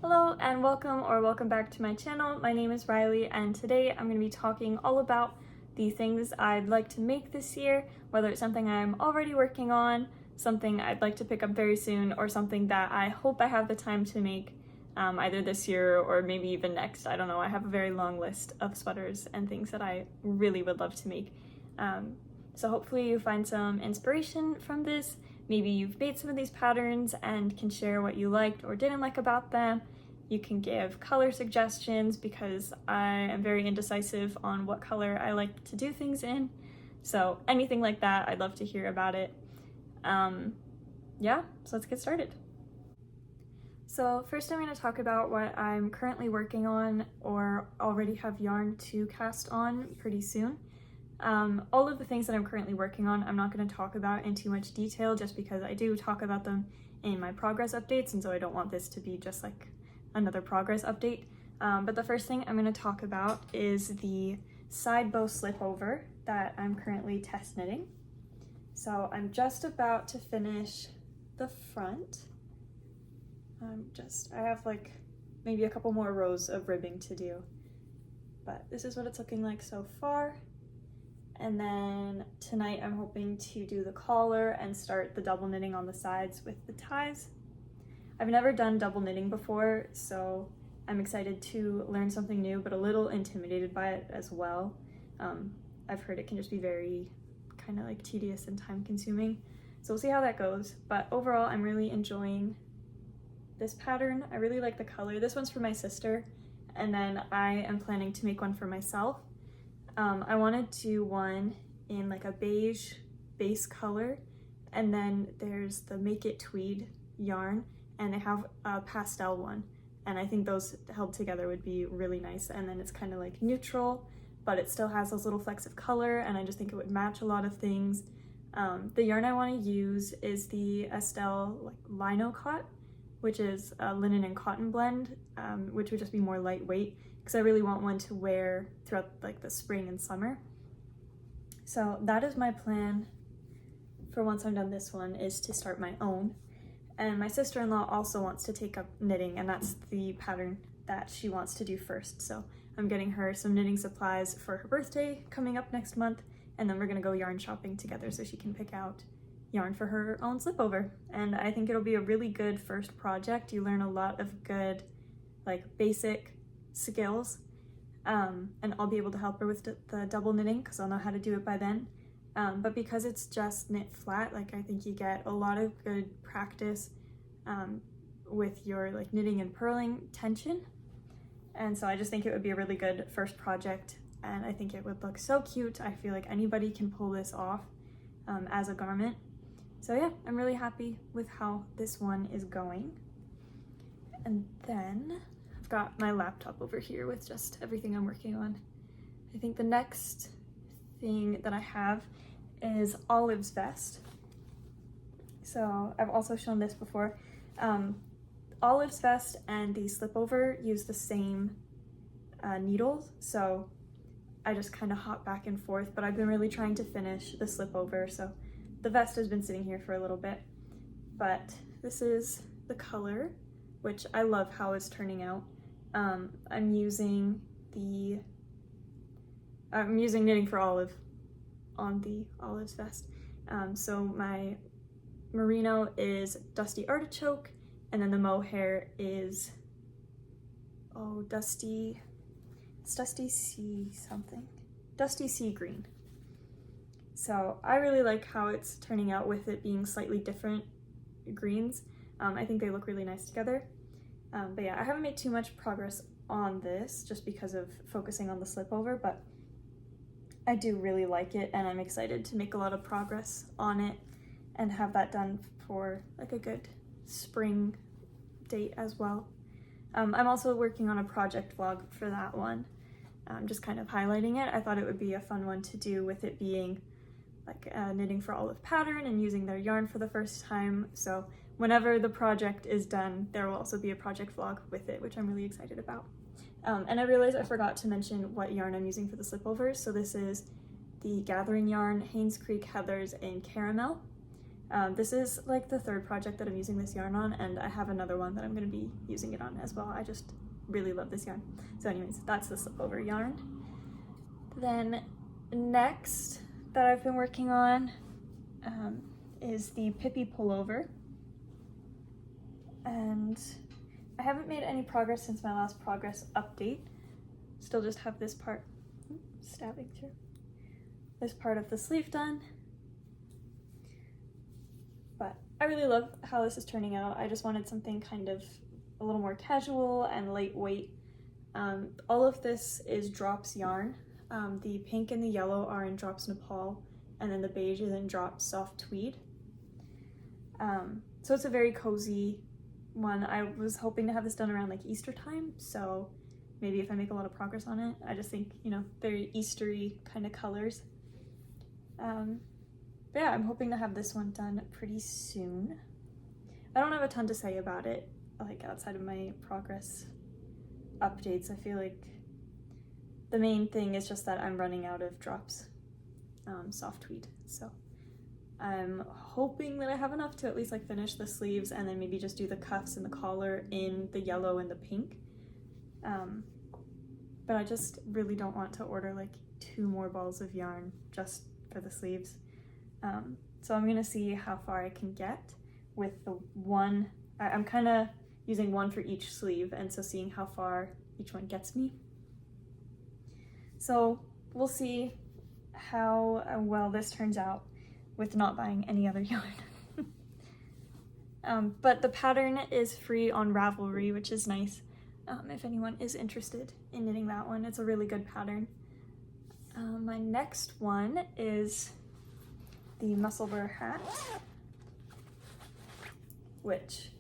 Hello and welcome back to my channel. My name is Riley and today I'm going to be talking all about the things I'd like to make this year, whether it's something I'm already working on, something I'd like to pick up very soon, or something that I hope I have the time to make either this year or maybe even next. I don't know, I have a very long list of sweaters and things that I really would love to make. So hopefully you find some inspiration from this. Maybe you've made some of these patterns and can share what you liked or didn't like about them. You can give color suggestions because I am very indecisive on what color I like to do things in. So anything like that, I'd love to hear about it. Yeah, so let's get started. So first I'm going to talk about what I'm currently working on or already have yarn to cast on pretty soon. All of the things that I'm currently working on, I'm not going to talk about in too much detail just because I do talk about them in my progress updates, and so I don't want this to be just like another progress update. But the first thing I'm going to talk about is the side bow slipover that I'm currently test knitting. So I'm just about to finish the front. I have like maybe a couple more rows of ribbing to do, but this is what it's looking like so far. And then tonight I'm hoping to do the collar and start the double knitting on the sides with the ties. I've never done double knitting before, so I'm excited to learn something new, but a little intimidated by it as well. I've heard it can just be very kind of like tedious and time consuming. So we'll see how that goes. But overall, I'm really enjoying this pattern. I really like the color. This one's for my sister, and then I am planning to make one for myself. I want to do one in like a beige base color, and then there's the Make It Tweed yarn, and they have a pastel one, and I think those held together would be really nice. And then it's kind of like neutral, but it still has those little flecks of color, and I just think it would match a lot of things. The yarn I want to use is the Estelle like Lino Cot, which is a linen and cotton blend, which would just be more lightweight, because I really want one to wear throughout like the spring and summer. So that is my plan for once I'm done this one, is to start my own. And my sister-in-law also wants to take up knitting, and that's the pattern that she wants to do first. So I'm getting her some knitting supplies for her birthday coming up next month, and then we're gonna go yarn shopping together so she can pick out yarn for her own slipover. And I think it'll be a really good first project. You learn a lot of good like basic skills, and I'll be able to help her with the double knitting because I'll know how to do it by then. But because it's just knit flat, like I think you get a lot of good practice with your like knitting and purling tension. And so I just think it would be a really good first project, and I think it would look so cute. I feel like anybody can pull this off as a garment. So yeah, I'm really happy with how this one is going. And then I've got my laptop over here with just everything I'm working on. I think the next thing that I have is Olive's vest. So I've also shown this before. Olive's vest and the slipover use the same needles, so I just kind of hop back and forth, but I've been really trying to finish the slipover, so the vest has been sitting here for a little bit. But this is the color, which I love how it's turning out. I'm using Knitting for Olive on the Olive's vest. So my Merino is Dusty Artichoke, and then the Mohair is Dusty Sea Green. So I really like how it's turning out with it being slightly different greens. I think they look really nice together. But yeah, I haven't made too much progress on this just because of focusing on the slipover, but I do really like it, and I'm excited to make a lot of progress on it and have that done for like a good spring date as well. I'm also working on a project vlog for that one, just kind of highlighting it. I thought it would be a fun one to do with it being like Knitting for Olive pattern and using their yarn for the first time. So whenever the project is done, there will also be a project vlog with it, which I'm really excited about. And I realized I forgot to mention what yarn I'm using for the slipovers. So this is the Gathering yarn, Haynes Creek Heathers in Caramel. This is like the third project that I'm using this yarn on, and I have another one that I'm going to be using it on as well. I just really love this yarn. So anyways, that's the Slipover yarn. Then next that I've been working on is the Pippi pullover. And I haven't made any progress since my last progress update. Still just have this part, stabbing through, this part of the sleeve done. But I really love how this is turning out. I just wanted something kind of a little more casual and lightweight. All of this is Drops yarn. The pink and the yellow are in Drops Nepal, and then the beige is in Drops Soft Tweed. So it's a very cozy one. I was hoping to have this done around like Easter time, so maybe if I make a lot of progress on it. I just think, you know, very Eastery kind of colors. But yeah, I'm hoping to have this one done pretty soon. I don't have a ton to say about it, like outside of my progress updates. I feel like the main thing is just that I'm running out of Drops Soft Tweed. So I'm hoping that I have enough to at least like finish the sleeves and then maybe just do the cuffs and the collar in the yellow and the pink. But I just really don't want to order like 2 more balls of yarn just for the sleeves. So I'm gonna see how far I can get with the one. I'm kind of using one for each sleeve, and so seeing how far each one gets me. So we'll see how well this turns out with not buying any other yarn. But the pattern is free on Ravelry, which is nice. If anyone is interested in knitting that one, it's a really good pattern. My next one is the Musselburgh hat, which,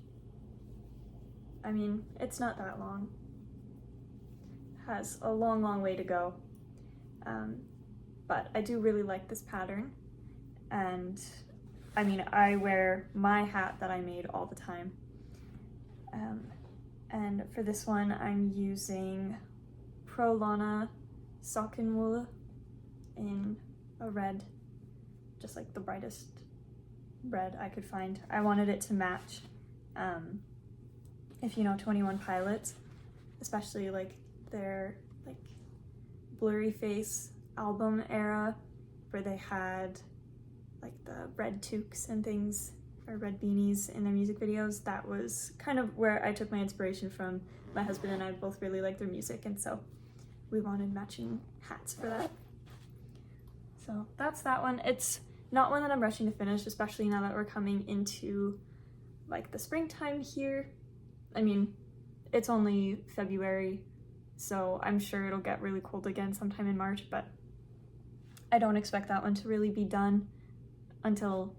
I mean, it's not that long. Has a long way to go. But I do really like this pattern, and I mean, I wear my hat that I made all the time. And for this one, I'm using Pro Lana Sockenwolle in a red, just like the brightest red I could find. I wanted it to match, if you know 21 Pilots, especially like their like blurry face album era, where they had like the red toques and things, or red beanies in their music videos. That was kind of where I took my inspiration from. My husband and I both really like their music, and so we wanted matching hats for that. So that's that one. It's not one that I'm rushing to finish, especially now that we're coming into like the springtime here. I mean, it's only February, so I'm sure it'll get really cold again sometime in March, but I don't expect that one to really be done until,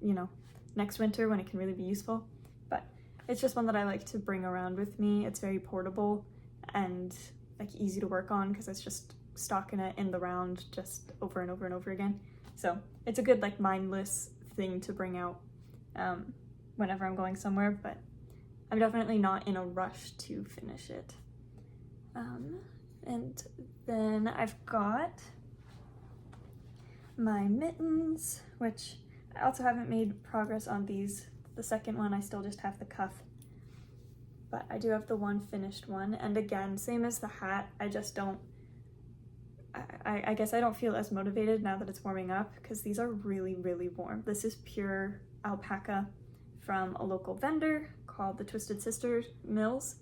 you know, next winter when it can really be useful. But it's just one that I like to bring around with me. It's very portable and like easy to work on because it's just stocking it in the round just over and over and over again. So it's a good like mindless thing to bring out whenever I'm going somewhere, but I'm definitely not in a rush to finish it. And then I've got my mittens, which I also haven't made progress on these. The second one, I still just have the cuff, but I do have the one finished one. And again, same as the hat, I just don't, I guess I don't feel as motivated now that it's warming up because these are really warm. This is pure alpaca from a local vendor called the Twisted Sister Mills.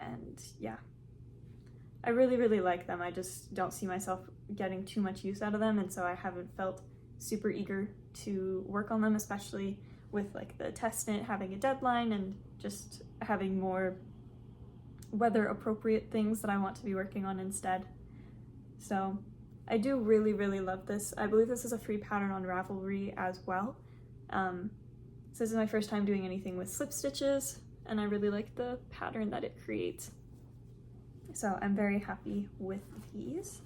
And yeah, I really like them. I just don't see myself getting too much use out of them, and so I haven't felt super eager to work on them, especially with like the test knit having a deadline and just having more weather appropriate things that I want to be working on instead. So I do really love this. I believe this is a free pattern on Ravelry as well. So this is my first time doing anything with slip stitches, and I really like the pattern that it creates. So I'm very happy with these.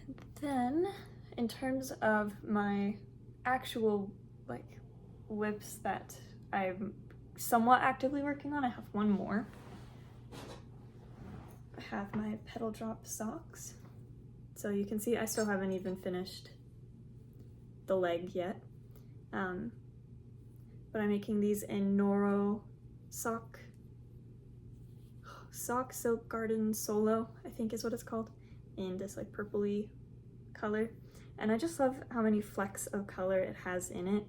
And then in terms of my actual like whips that I'm somewhat actively working on, I have one more. I have my petal drop socks. So you can see I still haven't even finished the leg yet. But I'm making these in Noro Sock Silk Garden Solo, I think is what it's called, in this like purpley color. And I just love how many flecks of color it has in it.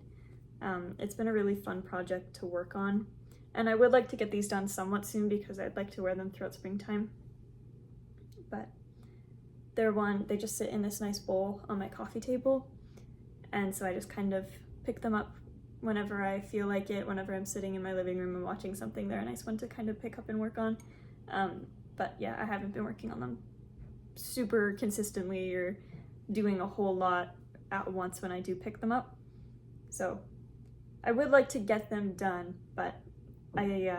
It's been a really fun project to work on. And I would like to get these done somewhat soon because I'd like to wear them throughout springtime. But they just sit in this nice bowl on my coffee table. And so I just kind of pick them up whenever I feel like it, whenever I'm sitting in my living room and watching something. They're a nice one to kind of pick up and work on. But yeah, I haven't been working on them super consistently or doing a whole lot at once when I do pick them up. So I would like to get them done, but I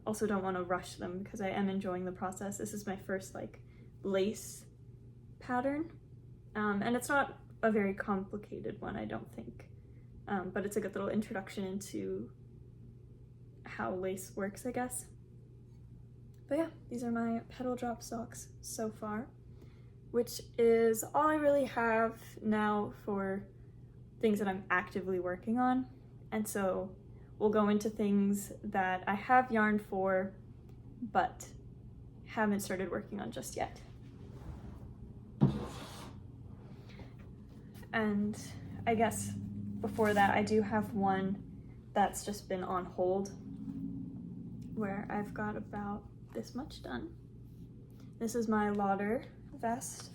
also don't want to rush them because I am enjoying the process. This is my first like lace pattern, and it's not a very complicated one, I don't think, but it's a good little introduction into how lace works, I guess. But yeah, these are my petal drop socks so far, which is all I really have now for things that I'm actively working on. And so we'll go into things that I have yarn for, but haven't started working on just yet. And I guess before that, I do have one that's just been on hold, where I've got about this much done. This is my Lauder vest,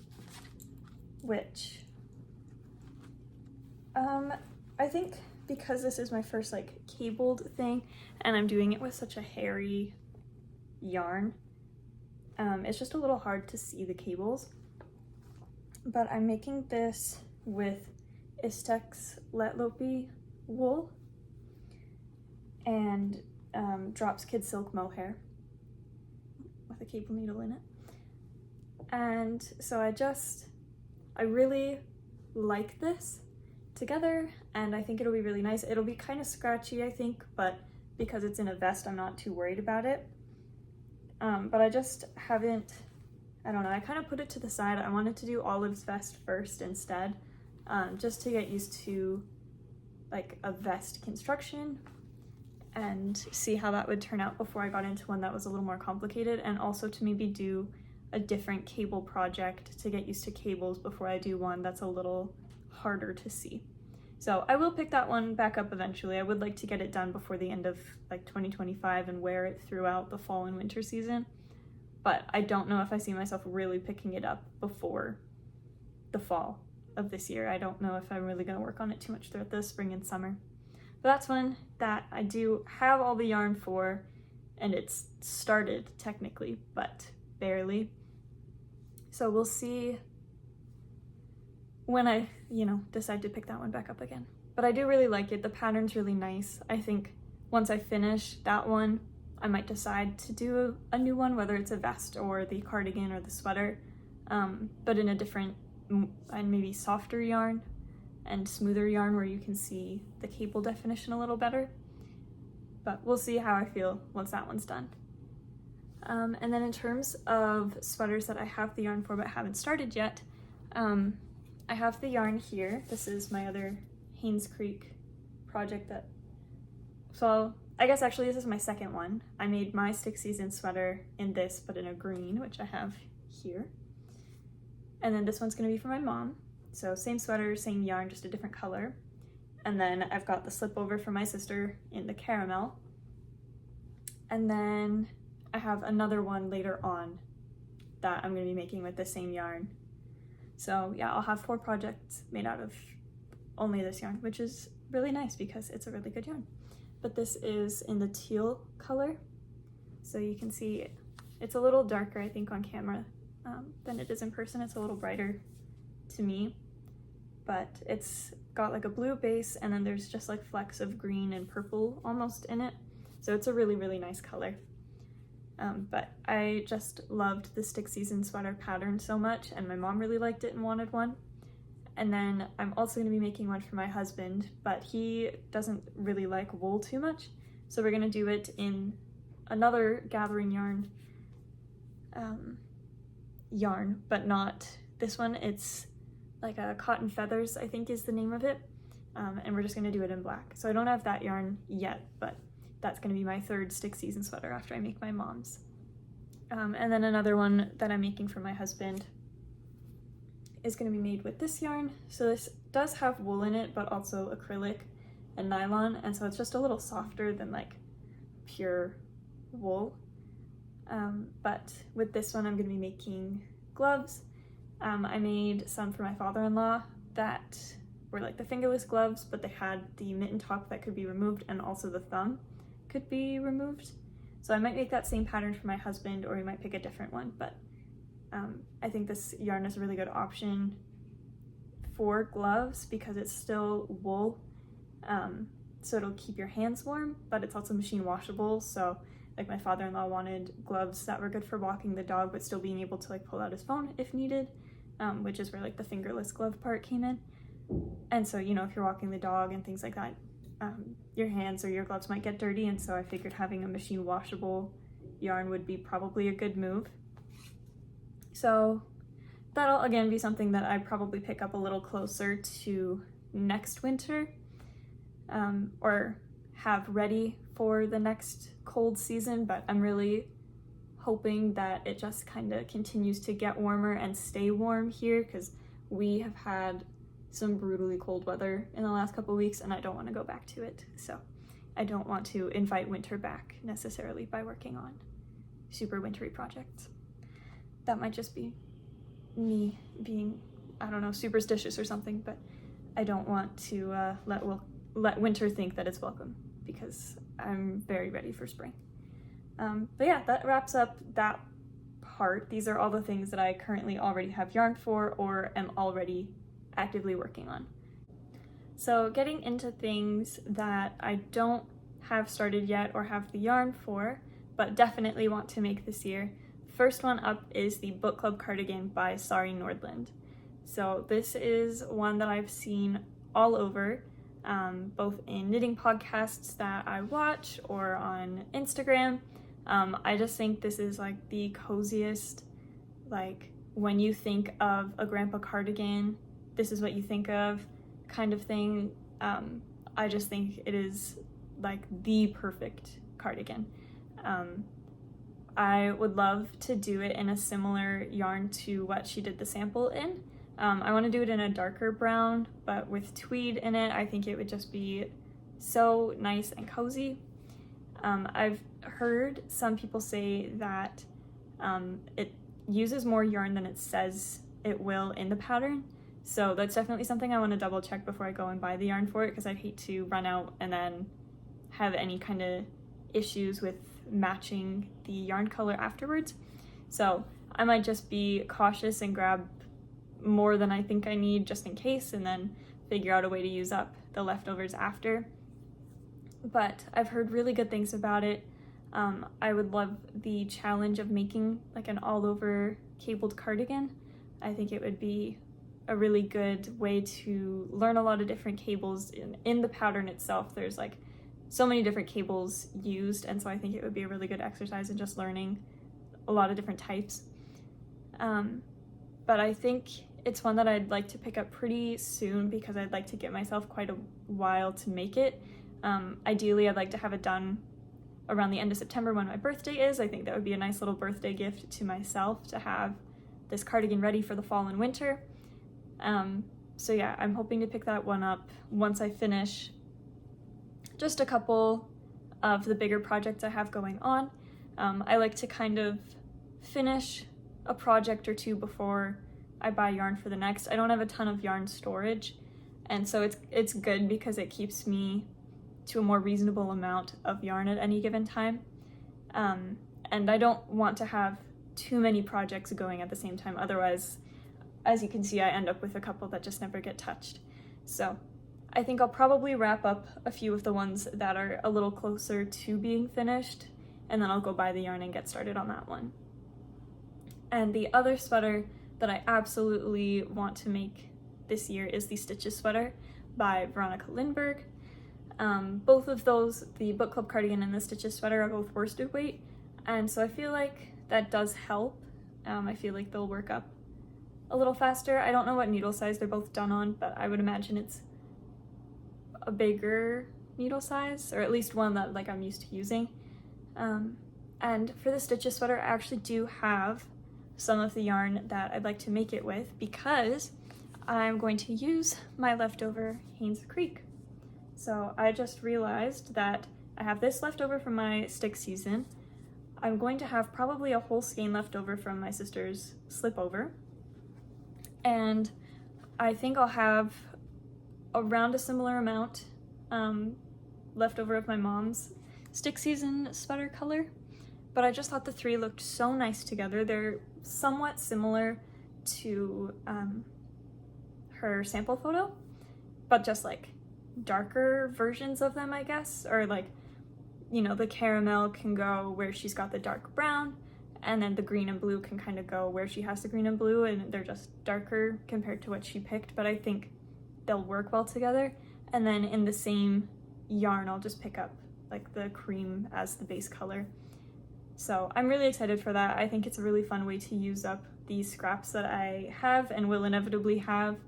which I think because this is my first like cabled thing and I'm doing it with such a hairy yarn, it's just a little hard to see the cables. But I'm making this with Istex Letlopi wool and Drops Kid Silk Mohair with a cable needle in it. And so I really like this together, and I think it'll be really nice. It'll be kind of scratchy, I think, but because it's in a vest, I'm not too worried about it. But I just haven't, I don't know, I kind of put it to the side. I wanted to do Olive's vest first instead, just to get used to like a vest construction and see how that would turn out before I got into one that was a little more complicated, and also to maybe do a different cable project to get used to cables before I do one that's a little harder to see. So I will pick that one back up eventually. I would like to get it done before the end of like 2025 and wear it throughout the fall and winter season, but I don't know if I see myself really picking it up before the fall of this year. I don't know if I'm really going to work on it too much throughout the spring and summer. But that's one that I do have all the yarn for, and it's started technically, but barely. So we'll see when I, decide to pick that one back up again. But I do really like it. The pattern's really nice. I think once I finish that one, I might decide to do a new one, whether it's a vest or the cardigan or the sweater, but in a different and maybe softer yarn and smoother yarn where you can see the cable definition a little better. But we'll see how I feel once that one's done. And then in terms of sweaters that I have the yarn for but haven't started yet, I have the yarn here. This is my other Haynes Creek project so I guess actually this is my second one. I made my stick season sweater in this, but in a green, which I have here. And then this one's gonna be for my mom. So same sweater, same yarn, just a different color. And then I've got the Slipover for my sister in the caramel. And then I have another one later on that I'm gonna be making with the same yarn. So yeah, I'll have 4 projects made out of only this yarn, which is really nice because it's a really good yarn. But this is in the teal color. So you can see it's a little darker, I think, on camera than it is in person. It's a little brighter to me, but it's got like a blue base and then there's just like flecks of green and purple almost in it. So it's a really, really nice color. But I just loved the stick season sweater pattern so much, and my mom really liked it and wanted one. And then I'm also gonna be making one for my husband, but he doesn't really like wool too much. So we're gonna do it in another gathering yarn, but not this one. It's like a Cotton Feathers, I think is the name of it. and we're just gonna do it in black. So I don't have that yarn yet, but that's gonna be my third stick season sweater after I make my mom's. And then another one that I'm making for my husband is gonna be made with this yarn. So this does have wool in it, but also acrylic and nylon, and so it's just a little softer than like pure wool. But with this one I'm gonna be making gloves. I made some for my father-in-law that were like the fingerless gloves, but they had the mitten top that could be removed, and also the thumb could be removed. So I might make that same pattern for my husband, or we might pick a different one, but I think this yarn is a really good option for gloves because it's still wool, so it'll keep your hands warm, but it's also machine washable. So like my father-in-law wanted gloves that were good for walking the dog but still being able to like pull out his phone if needed, which is where like the fingerless glove part came in. And so, you know, if you're walking the dog and things like that, your hands or your gloves might get dirty, and so I figured having a machine washable yarn would be probably a good move. So that'll again be something that I probably pick up a little closer to next winter, or have ready for the next cold season, but I'm really hoping that it just kind of continues to get warmer and stay warm here, because we have had some brutally cold weather in the last couple weeks and I don't want to go back to it. So I don't want to invite winter back necessarily by working on super wintry projects. That might just be me being, I don't know, superstitious or something, but I don't want to let winter think that it's welcome, because I'm very ready for spring. But yeah, that wraps up that part. These are all the things that I currently already have yarn for or am already actively working on. So getting into things that I don't have started yet or have the yarn for, but definitely want to make this year. First one up is the Book Club Cardigan by Sari Nordland. So this is one that I've seen all over, both in knitting podcasts that I watch or on Instagram. I just think this is like the coziest, like when you think of a grandpa cardigan, this is what you think of kind of thing. I just think it is like the perfect cardigan. I would love to do it in a similar yarn to what she did the sample in. I want to do it in a darker brown, but with tweed in it. I think it would just be so nice and cozy. I've heard some people say that it uses more yarn than it says it will in the pattern. So that's definitely something I want to double check before I go and buy the yarn for it, because I'd hate to run out and then have any kind of issues with matching the yarn color afterwards. So I might just be cautious and grab more than I think I need just in case, and then figure out a way to use up the leftovers after. But I've heard really good things about it. I would love the challenge of making like an all over cabled cardigan. I think it would be a really good way to learn a lot of different cables. In the pattern itself, there's like so many different cables used, and so I think it would be a really good exercise in just learning a lot of different types. But I think it's one that I'd like to pick up pretty soon, because I'd like to give myself quite a while to make it. Ideally, I'd like to have it done around the end of September when my birthday is. I think that would be a nice little birthday gift to myself to have this cardigan ready for the fall and winter. So yeah, I'm hoping to pick that one up once I finish just a couple of the bigger projects I have going on. I like to kind of finish a project or two before I buy yarn for the next. I don't have a ton of yarn storage, and so it's good because it keeps me to a more reasonable amount of yarn at any given time. And I don't want to have too many projects going at the same time, otherwise, as you can see, I end up with a couple that just never get touched. So I think I'll probably wrap up a few of the ones that are a little closer to being finished, and then I'll go buy the yarn and get started on that one. And the other sweater that I absolutely want to make this year is the Stitches sweater by Veronica Lindberg. Both of those, the Book Club Cardigan and the Stitches sweater, are both worsted weight, and so I feel like that does help. I feel like they'll work up a little faster. I don't know what needle size they're both done on, but I would imagine it's a bigger needle size, or at least one that like I'm used to using. And for the stitches sweater, I actually do have some of the yarn that I'd like to make it with, because I'm going to use my leftover Haynes Creek. So I just realized that I have this leftover from my stick season. I'm going to have probably a whole skein left over from my sister's Slipover. And I think I'll have around a similar amount left over of my mom's stick season sweater color. But I just thought the three looked so nice together. They're somewhat similar to her sample photo, but just like darker versions of them, I guess. Or like, you know, the caramel can go where she's got the dark brown, and then the green and blue can kind of go where she has the green and blue, and they're just darker compared to what she picked, but I think they'll work well together. And then in the same yarn, I'll just pick up like the cream as the base color. So I'm really excited for that. I think it's a really fun way to use up these scraps that I have and will inevitably have.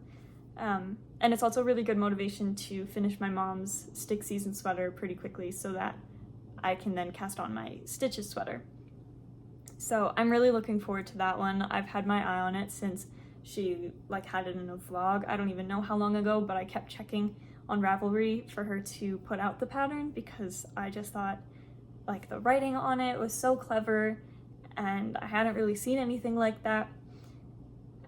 And it's also really good motivation to finish my mom's stick season sweater pretty quickly so that I can then cast on my stitches sweater. So I'm really looking forward to that one. I've had my eye on it since she like had it in a vlog. I don't even know how long ago, but I kept checking on Ravelry for her to put out the pattern, because I just thought like the writing on it was so clever and I hadn't really seen anything like that.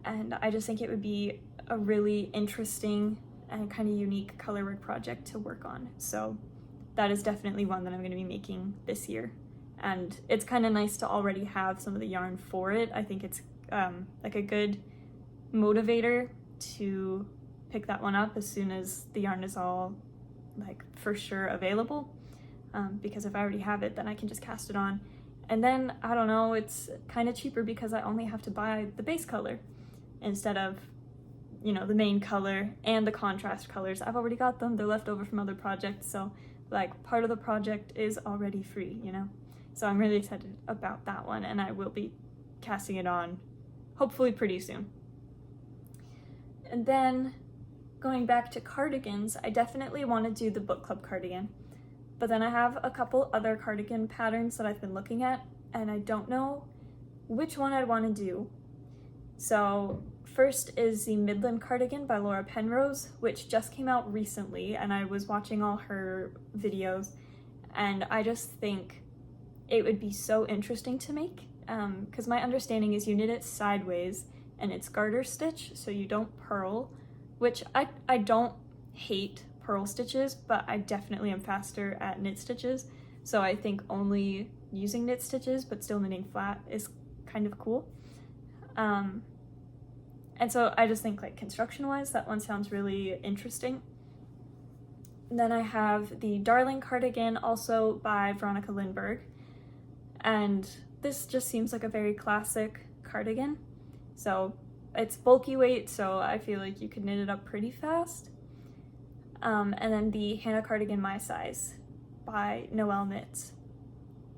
And I just think it would be a really interesting and kind of unique colorwork project to work on. So that is definitely one that I'm going to be making this year. And it's kind of nice to already have some of the yarn for it. I think it's like a good motivator to pick that one up as soon as the yarn is all like for sure available. Because if I already have it, then I can just cast it on. And then, I don't know, it's kind of cheaper because I only have to buy the base color instead of, you know, the main color and the contrast colors. I've already got them, they're left over from other projects, so like part of the project is already free, you know? So I'm really excited about that one, and I will be casting it on hopefully pretty soon. And then going back to cardigans, I definitely want to do the book club cardigan. But then I have a couple other cardigan patterns that I've been looking at, and I don't know which one I'd want to do. So first is the Midland cardigan by Laura Penrose, which just came out recently, and I was watching all her videos, and I just think it would be so interesting to make, because my understanding is you knit it sideways, and it's garter stitch, so you don't purl, which I don't hate purl stitches, but I definitely am faster at knit stitches, so I think only using knit stitches but still knitting flat is kind of cool. And so I just think like construction wise that one sounds really interesting. And then I have the Darling cardigan, also by Veronica Lindberg, and this just seems like a very classic cardigan. So it's bulky weight, so I feel like you could knit it up pretty fast. And then the Hannah cardigan My Size by Noelle Knits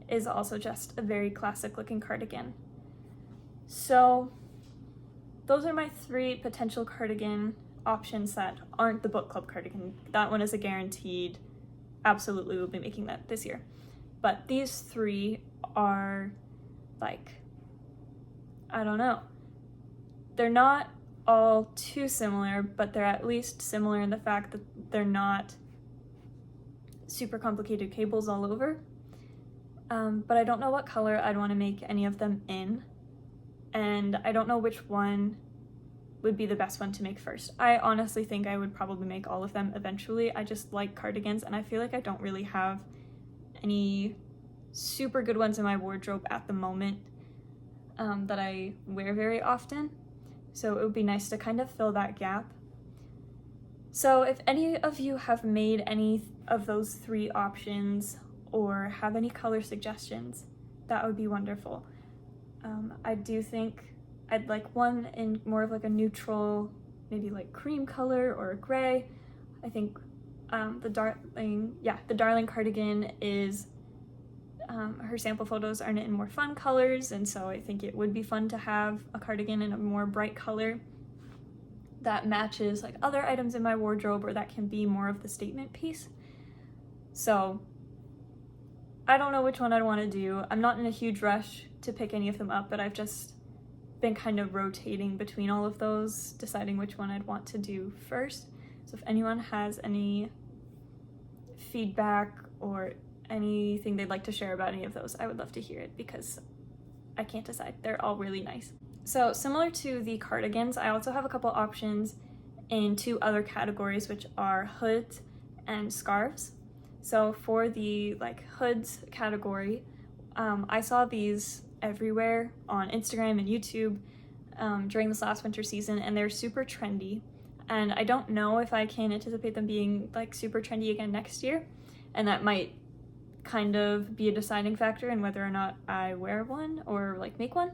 is also just a very classic looking cardigan. So those are my three potential cardigan options that aren't the book club cardigan. That one is a guaranteed, absolutely will be making that this year. But these three are like, I don't know. They're not all too similar, but they're at least similar in the fact that they're not super complicated cables all over. But I don't know what color I'd want to make any of them in, and I don't know which one would be the best one to make first. I honestly think I would probably make all of them eventually. I just like cardigans, and I feel like I don't really have any super good ones in my wardrobe at the moment that I wear very often. So it would be nice to kind of fill that gap. So if any of you have made any of those three options or have any color suggestions, that would be wonderful. I do think I'd like one in more of like a neutral, maybe like cream color or a gray. I think the Darling cardigan is, her sample photos are knit in more fun colors, and so I think it would be fun to have a cardigan in a more bright color. that matches like other items in my wardrobe, or that can be more of the statement piece. So I don't know which one I'd want to do. I'm not in a huge rush to pick any of them up, but I've just been kind of rotating between all of those, deciding which one I'd want to do first. So if anyone has any feedback or anything they'd like to share about any of those, I would love to hear it, because I can't decide. They're all really nice. So similar to the cardigans, I also have a couple options in 2 other categories, which are hoods and scarves. So for the like hoods category, I saw these everywhere on Instagram and YouTube during this last winter season, and they're super trendy. And I don't know if I can anticipate them being like super trendy again next year, and that might kind of be a deciding factor in whether or not I wear one or like make one.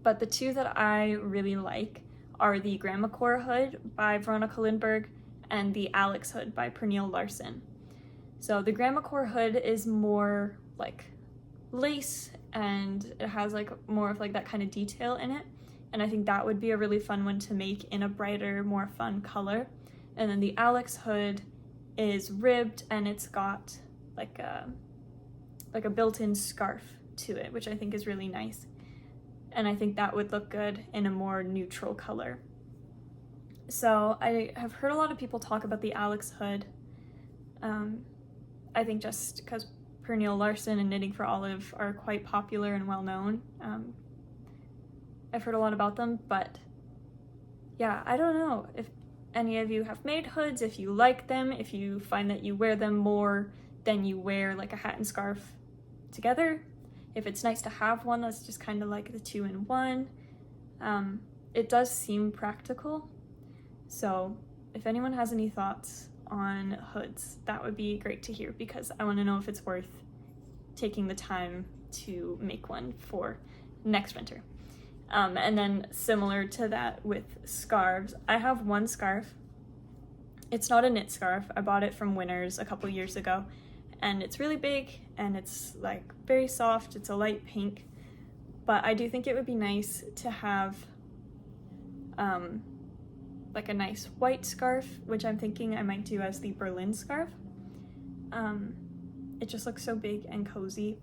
But the 2 that I really like are the Grandmacore hood by Veronica Lindberg and the Alex hood by Pernille Larsen. So the Grandmacore hood is more like lace, and it has like more of like that kind of detail in it, and I think that would be a really fun one to make in a brighter, more fun color. And then the Alex hood is ribbed, and it's got like a built-in scarf to it, which I think is really nice, and I think that would look good in a more neutral color. So I have heard a lot of people talk about the Alex hood. I think just because Pernille Larsen and Knitting for Olive are quite popular and well known. I've heard a lot about them, but yeah, I don't know if any of you have made hoods, if you like them, if you find that you wear them more than you wear like a hat and scarf together. If it's nice to have one that's just kind of like the 2-in-1. It does seem practical. So if anyone has any thoughts on hoods, that would be great to hear, because I want to know if it's worth taking the time to make one for next winter. And then similar to that with scarves, I have one scarf. It's not a knit scarf. I bought it from Winners a couple years ago, and it's really big and it's like very soft. It's a light pink, but I do think it would be nice to have like a nice white scarf, which I'm thinking I might do as the Berlin scarf. It just looks so big and cozy,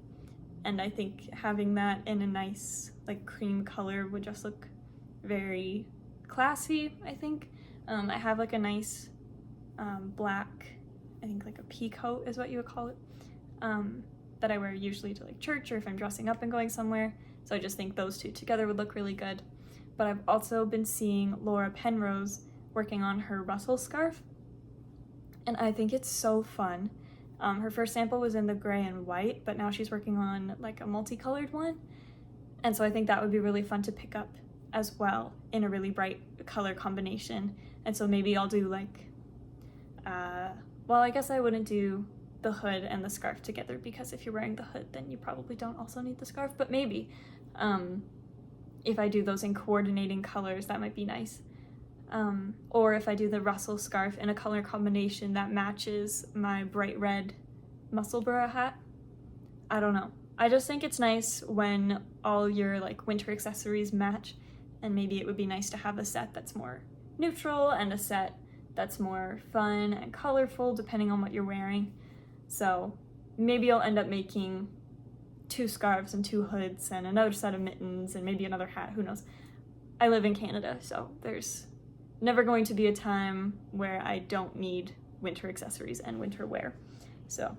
and I think having that in a nice like cream color would just look very classy, I think. I have like a nice black, I think like a pea coat is what you would call it, that I wear usually to like church or if I'm dressing up and going somewhere. So I just think those 2 together would look really good. But I've also been seeing Laura Penrose working on her Russell scarf, and I think it's so fun. Her first sample was in the gray and white, but now she's working on like a multicolored one, and so I think that would be really fun to pick up as well in a really bright color combination. And so maybe I'll do like, well, I guess I wouldn't do the hood and the scarf together, because if you're wearing the hood then you probably don't also need the scarf, but maybe if I do those in coordinating colors, that might be nice. Or if I do the Russell scarf in a color combination that matches my bright red Musselburgh hat. I don't know. I just think it's nice when all your like winter accessories match, and maybe it would be nice to have a set that's more neutral and a set that's more fun and colorful depending on what you're wearing. So maybe I'll end up making 2 scarves and 2 hoods and another set of mittens and maybe another hat, who knows. I live in Canada, so there's never going to be a time where I don't need winter accessories and winter wear. So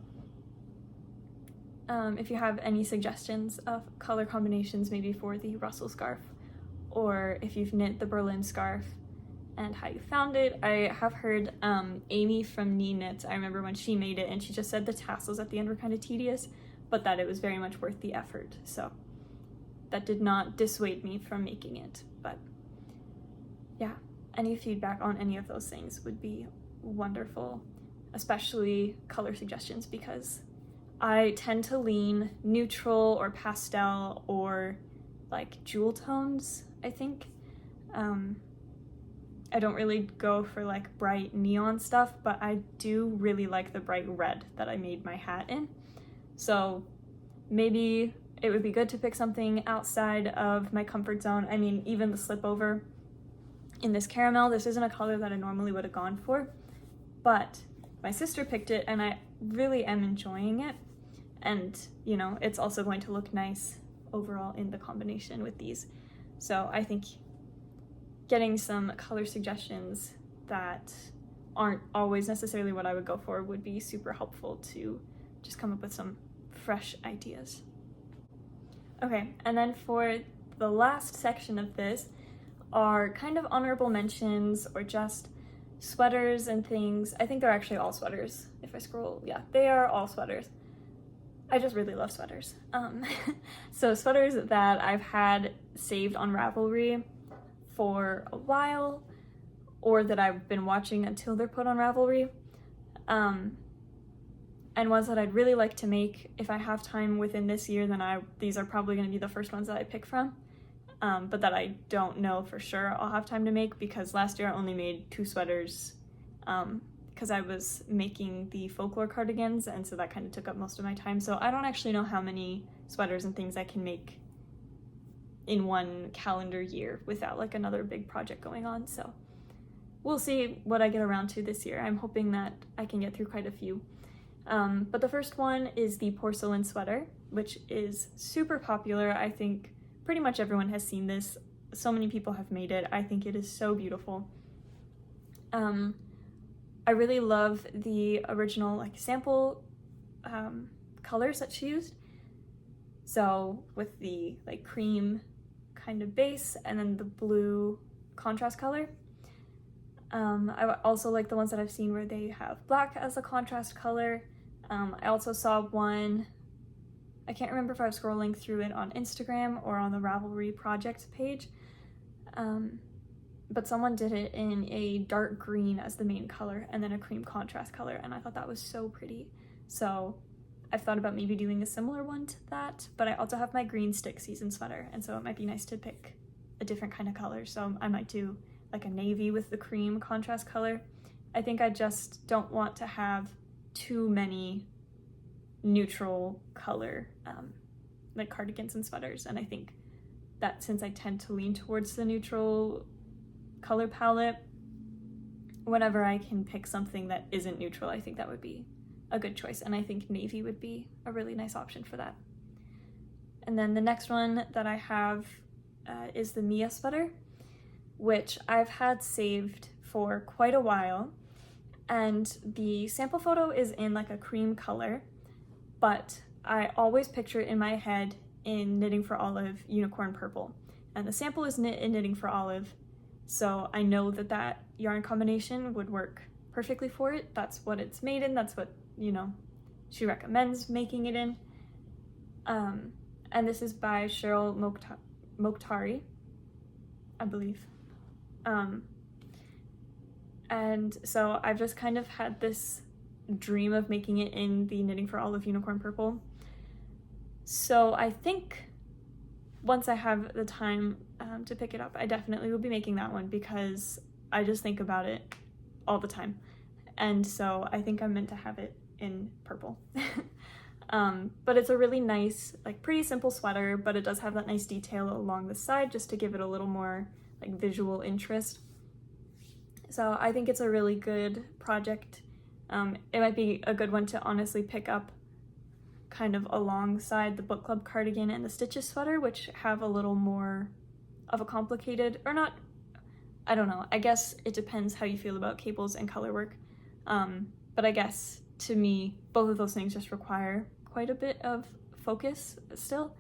if you have any suggestions of color combinations maybe for the Russell scarf, or if you've knit the Berlin scarf and how you found it. I have heard Amy from Knee Knits, I remember when she made it and she just said the tassels at the end were kind of tedious, but that it was very much worth the effort. So that did not dissuade me from making it. But yeah, any feedback on any of those things would be wonderful, especially color suggestions, because I tend to lean neutral or pastel or like jewel tones, I think. I don't really go for like bright neon stuff, but I do really like the bright red that I made my hat in. So maybe it would be good to pick something outside of my comfort zone. I mean, even the Slipover in this caramel. This isn't a color that I normally would have gone for, but my sister picked it and I really am enjoying it. And, you know, it's also going to look nice overall in the combination with these. So I think getting some color suggestions that aren't always necessarily what I would go for would be super helpful to just come up with some fresh ideas. Okay, and then for the last section of this are kind of honorable mentions or just sweaters and things. I think they're actually all sweaters. If I scroll, yeah, they are all sweaters. I just really love sweaters. So sweaters that I've had saved on Ravelry for a while, or that I've been watching until they're put on Ravelry, and ones that I'd really like to make if I have time within this year. Then these are probably going to be the first ones that I pick from, but that I don't know for sure I'll have time to make, because last year I only made 2 sweaters because I was making the folklore cardigans, and so that kind of took up most of my time. So I don't actually know how many sweaters and things I can make in one calendar year without like another big project going on. So we'll see what I get around to this year. I'm hoping that I can get through quite a few. But the first one is the porcelain sweater, which is super popular. I think pretty much everyone has seen this. So many people have made it. I think it is so beautiful. I really love the original like sample colors that she used. So with the like cream kind of base and then the blue contrast color. I also like the ones that I've seen where they have black as a contrast color. I also saw one, I can't remember if I was scrolling through it on Instagram or on the Ravelry projects page, but someone did it in a dark green as the main color and then a cream contrast color, and I thought that was so pretty. So I've thought about maybe doing a similar one to that, but I also have my green stick season sweater, and so it might be nice to pick a different kind of color. So I might do like a navy with the cream contrast color. I think I just don't want to have too many neutral color like cardigans and sweaters, and I think that since I tend to lean towards the neutral color palette, whenever I can pick something that isn't neutral, I think that would be a good choice, and I think navy would be a really nice option for that. And then the next one that I have is the Mia sweater, which I've had saved for quite a while, and the sample photo is in like a cream color, but I always picture it in my head in Knitting for Olive unicorn purple, and the sample is knit in Knitting for Olive, so I know that that yarn combination would work perfectly for it. That's what it's made in, that's what, you know, she recommends making it in. And this is by Cheryl Mokhtari, I believe. And so I've just kind of had this dream of making it in the Knitting for Olive unicorn purple. So I think once I have the time to pick it up, I definitely will be making that one, because I just think about it all the time. And so I think I'm meant to have it in purple. But it's a really nice, like pretty simple sweater, but it does have that nice detail along the side just to give it a little more like visual interest. So I think it's a really good project. It might be a good one to honestly pick up kind of alongside the Book Club cardigan and the Stitches sweater, which have a little more of a complicated, or not, I don't know, I guess it depends how you feel about cables and color work. But I guess to me, both of those things just require quite a bit of focus still.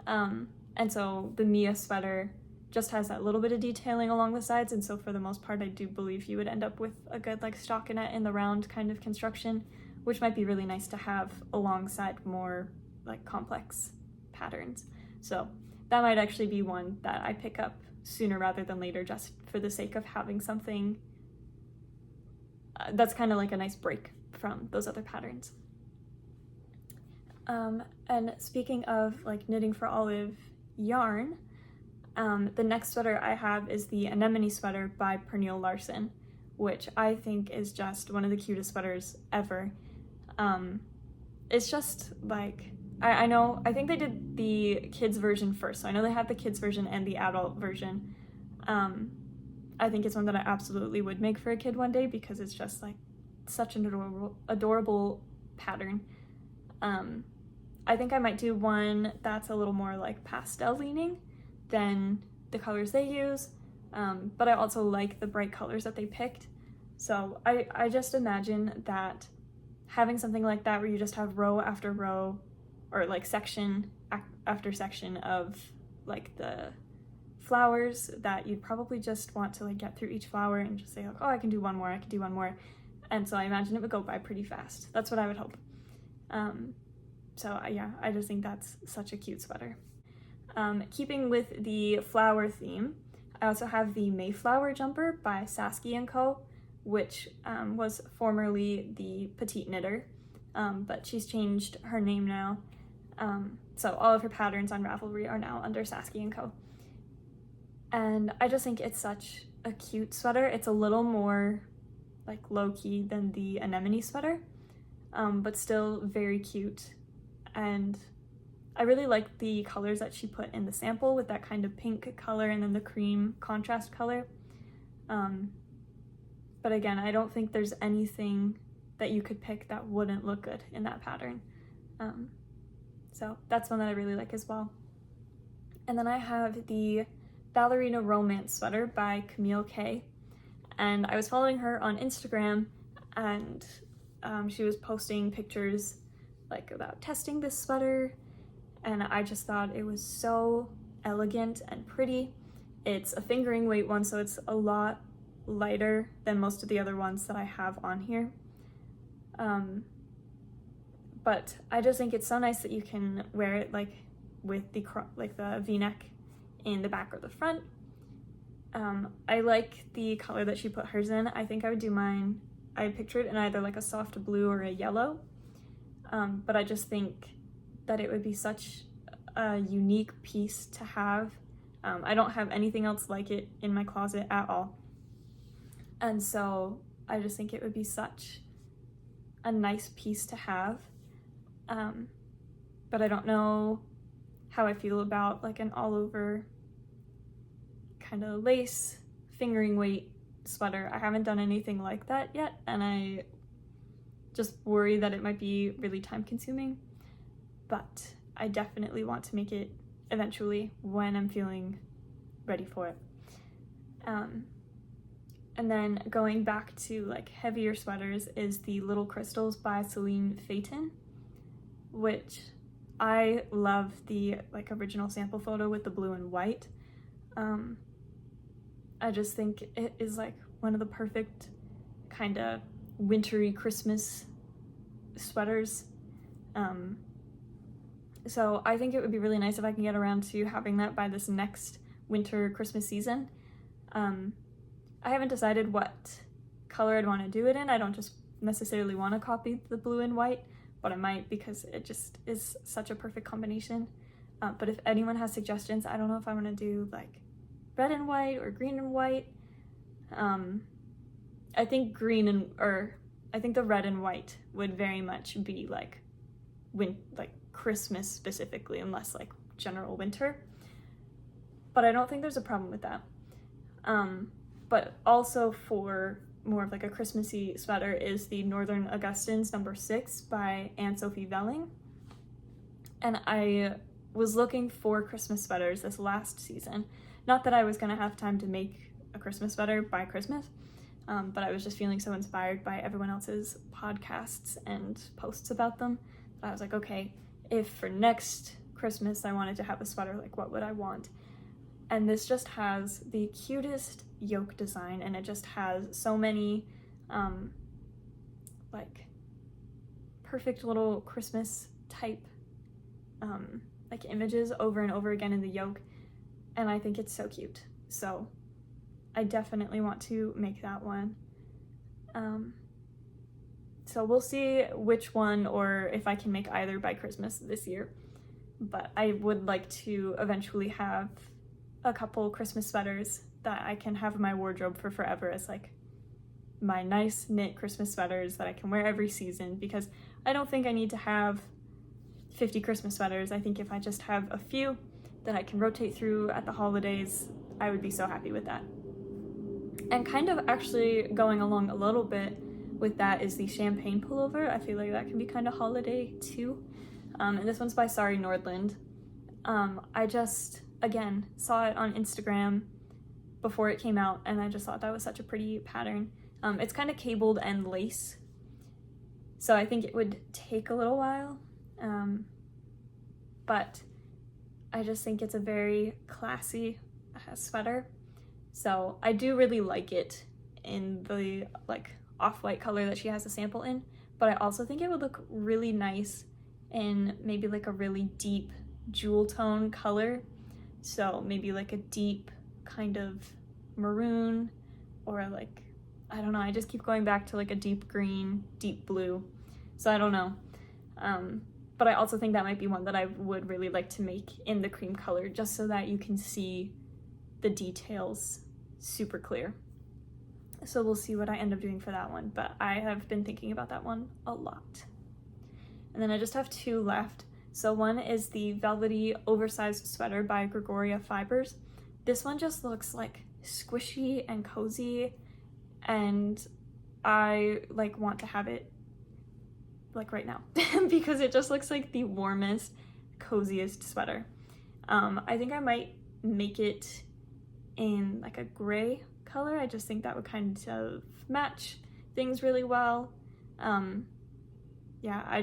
And so the Mia sweater just has that little bit of detailing along the sides, and so for the most part I do believe you would end up with a good like stockinette in the round kind of construction, which might be really nice to have alongside more like complex patterns. So that might actually be one that I pick up sooner rather than later, just for the sake of having something that's kind of like a nice break from those other patterns. And speaking of like Knitting for Olive yarn, the next sweater I have is the Anemone sweater by Pernille Larsen, which I think is just one of the cutest sweaters ever. It's just like, I think they did the kids version first, so I know they have the kids version and the adult version. I think it's one that I absolutely would make for a kid one day because it's just like such an adorable pattern. I think I might do one that's a little more like pastel leaning than the colors they use, but I also like the bright colors that they picked. So I just imagine that having something like that where you just have row after row, or like section after section of like the flowers, that you'd probably just want to like get through each flower and just say like, oh, I can do one more, I can do one more. And so I imagine it would go by pretty fast. That's what I would hope. So yeah, I just think that's such a cute sweater. Keeping with the flower theme, I also have the Mayflower jumper by Sasky & Co., which was formerly the Petite Knitter, but she's changed her name now. So all of her patterns on Ravelry are now under Sasky & Co. And I just think it's such a cute sweater. It's a little more like low-key than the Anemone sweater, but still very cute. And I really like the colors that she put in the sample with that kind of pink color and then the cream contrast color. But again, I don't think there's anything that you could pick that wouldn't look good in that pattern. So that's one that I really like as well. And then I have the Ballerina Romance sweater by Camille K. And I was following her on Instagram, and she was posting pictures like about testing this sweater, and I just thought it was so elegant and pretty. It's a fingering weight one, so it's a lot lighter than most of the other ones that I have on here. But I just think it's so nice that you can wear it like with the V-neck in the back or the front. I like the color that she put hers in. I think I would do mine, I pictured in either like a soft blue or a yellow, but I just think that it would be such a unique piece to have. I don't have anything else like it in my closet at all, and so I just think it would be such a nice piece to have. But I don't know how I feel about like an all over kind of lace fingering weight sweater. I haven't done anything like that yet, and I just worry that it might be really time consuming, but I definitely want to make it eventually when I'm feeling ready for it. And then going back to like heavier sweaters is the Little Crystals by Celine Phaeton, which I love the like original sample photo with the blue and white. I just think it is like one of the perfect kind of wintry Christmas sweaters. So I think it would be really nice if I can get around to having that by this next winter Christmas season. I haven't decided what color I'd want to do it in. I don't just necessarily want to copy the blue and white, but I might because it just is such a perfect combination. But if anyone has suggestions, I don't know if I want to do like red and white or green and white. I think I think the red and white would very much be like Christmas specifically, unless like general winter. But I don't think there's a problem with that. But also for more of like a Christmassy sweater is the Northern Augustins number 6 by Anne-Sophie Velling. And I was looking for Christmas sweaters this last season. Not that I was gonna have time to make a Christmas sweater by Christmas, but I was just feeling so inspired by everyone else's podcasts and posts about them. I was like, okay, if for next Christmas I wanted to have a sweater, like what would I want? And this just has the cutest yoke design, and it just has so many like perfect little Christmas type like images over and over again in the yoke, and I think it's so cute. So I definitely want to make that one. So we'll see which one, or if I can make either by Christmas this year. But I would like to eventually have a couple Christmas sweaters that I can have in my wardrobe for forever as like my nice knit Christmas sweaters that I can wear every season, because I don't think I need to have 50 Christmas sweaters. I think if I just have a few that I can rotate through at the holidays, I would be so happy with that. And kind of actually going along a little bit with that is the champagne pullover. I feel like that can be kind of holiday too. And this one's by Sari Nordland. I just, again, saw it on Instagram before it came out, and I just thought that was such a pretty pattern. It's kind of cabled and lace, so I think it would take a little while, but I just think it's a very classy sweater. So I do really like it in the like off-white color that she has a sample in, but I also think it would look really nice in maybe like a really deep jewel tone color. So maybe like a deep kind of maroon, or like, I don't know, I just keep going back to like a deep green, deep blue. So I don't know. But I also think that might be one that I would really like to make in the cream color, just so that you can see the details super clear. So we'll see what I end up doing for that one, but I have been thinking about that one a lot. And then I just have two left. So one is the velvety oversized sweater by Gregoria Fibers. This one just looks like squishy and cozy, and I like want to have it like right now because it just looks like the warmest, coziest sweater. I think I might make it in like a gray color. I just think that would kind of match things really well. Yeah, I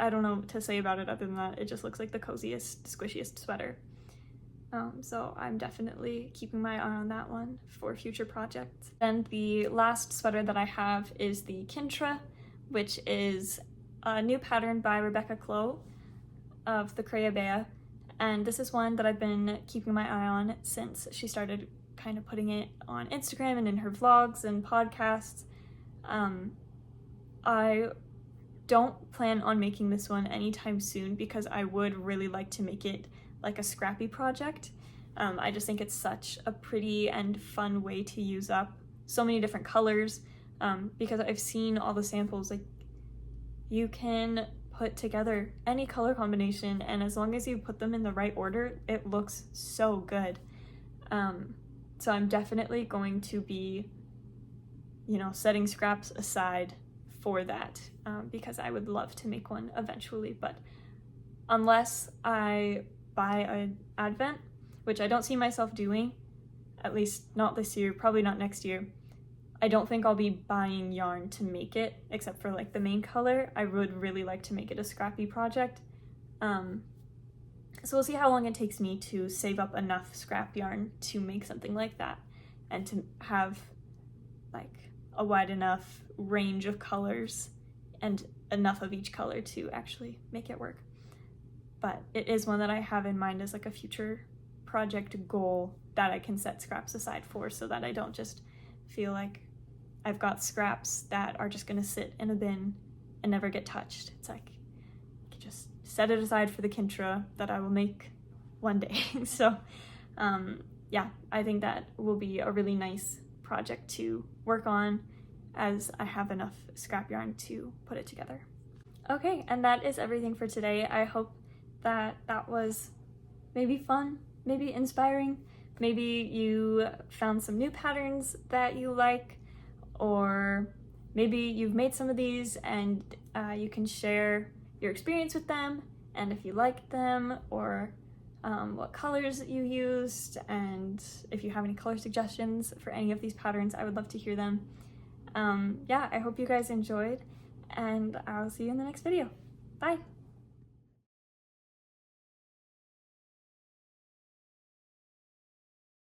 don't know what to say about it other than that it just looks like the coziest, squishiest sweater. So I'm definitely keeping my eye on that one for future projects. Then the last sweater that I have is the Kintra, which is a new pattern by Rebecca Clow of the Crayabea. And this is one that I've been keeping my eye on since she started kind of putting it on Instagram and in her vlogs and podcasts. I don't plan on making this one anytime soon because I would really like to make it like a scrappy project. I just think it's such a pretty and fun way to use up so many different colors, because I've seen all the samples, like you can put together any color combination, and as long as you put them in the right order, it looks so good. So I'm definitely going to be, you know, setting scraps aside for that, because I would love to make one eventually, but unless I buy an advent, which I don't see myself doing, at least not this year, probably not next year, I don't think I'll be buying yarn to make it, except for like the main color. I would really like to make it a scrappy project. So we'll see how long it takes me to save up enough scrap yarn to make something like that, and to have like a wide enough range of colors and enough of each color to actually make it work. But it is one that I have in mind as like a future project goal that I can set scraps aside for, so that I don't just feel like I've got scraps that are just gonna sit in a bin and never get touched. It's like, I can just set it aside for the Kintra that I will make one day. So yeah, I think that will be a really nice project to work on as I have enough scrap yarn to put it together. Okay, and that is everything for today. I hope that was maybe fun, maybe inspiring, maybe you found some new patterns that you like, or maybe you've made some of these and you can share your experience with them, and if you liked them, or what colors you used, and if you have any color suggestions for any of these patterns, I would love to hear them. Yeah, I hope you guys enjoyed, and I'll see you in the next video. Bye!